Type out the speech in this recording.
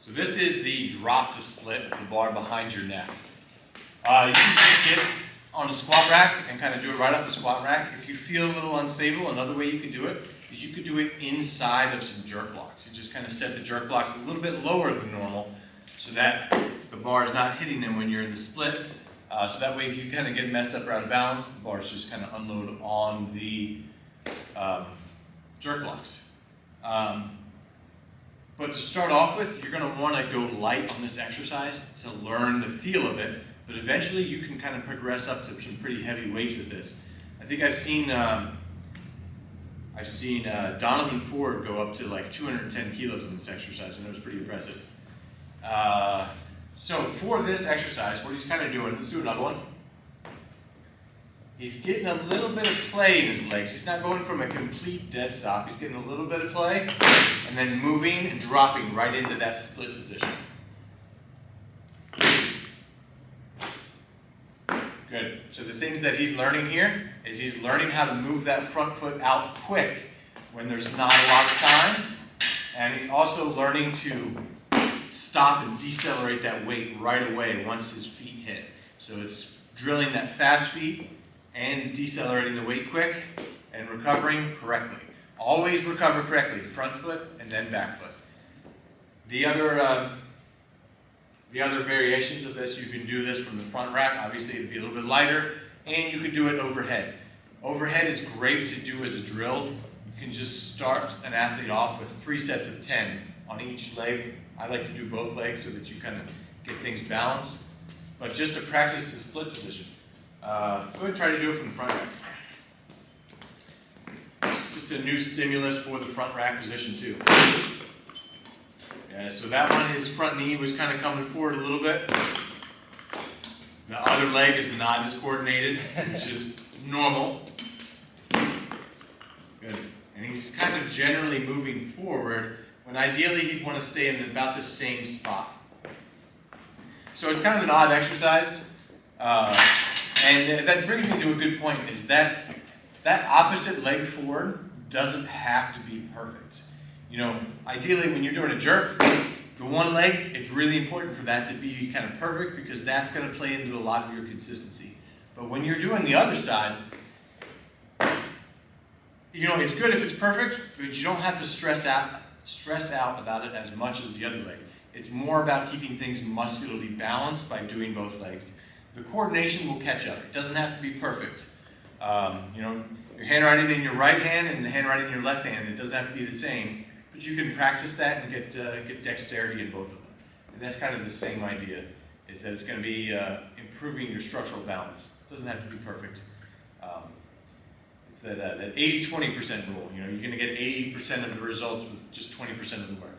So this is the drop to split with the bar behind your neck. You can just get on a squat rack and kind of do it right off the squat rack. If you feel a little unstable, another way you can do it is you could do it inside of some jerk blocks. You just kind of set the jerk blocks a little bit lower than normal so that the bar is not hitting them when you're in the split. So that way if you kind of get messed up or out of balance, the bars just kind of unload on the jerk blocks. But to start off with, you're going to want to go light on this exercise to learn the feel of it. But eventually you can kind of progress up to some pretty heavy weights with this. I think I've seen Donovan Ford go up to like 210 kilos in this exercise, and it was pretty impressive. So for this exercise, what he's kind of doing, let's do another one. He's getting a little bit of play in his legs. He's not going from a complete dead stop. He's getting a little bit of play and then moving and dropping right into that split position. Good. So the things that he's learning here is he's learning how to move that front foot out quick when there's not a lot of time. And he's also learning to stop and decelerate that weight right away once his feet hit. So it's drilling that fast feet and decelerating the weight quick and recovering correctly. Always recover correctly, front foot and then back foot. The other variations of this, you can do this from the front rack. Obviously it'd be a little bit lighter, and you could do it overhead. Overhead is great to do as a drill. You can just start an athlete off with 3 sets of 10 on each leg. I like to do both legs so that you kind of get things balanced. But just to practice the split position, go ahead and try to do it from the front rack. It's just a new stimulus for the front rack position too. Yeah, so that one, his front knee was kind of coming forward a little bit. The other leg is not as coordinated, which is normal. Good. And he's kind of generally moving forward when ideally he'd want to stay in about the same spot. So it's kind of an odd exercise. And that brings me to a good point, is that opposite leg forward doesn't have to be perfect. You know, ideally when you're doing a jerk, the one leg, it's really important for that to be kind of perfect because that's going to play into a lot of your consistency. But when you're doing the other side, you know, it's good if it's perfect, but you don't have to stress out about it as much as the other leg. It's more about keeping things muscularly balanced by doing both legs. The coordination will catch up. It doesn't have to be perfect. You know, your handwriting in your right hand and the handwriting in your left hand, it doesn't have to be the same, but you can practice that and get dexterity in both of them. And that's kind of the same idea, is that it's going to be improving your structural balance. It doesn't have to be perfect. It's that 80-20% rule. You know, you're going to get 80% of the results with just 20% of the work.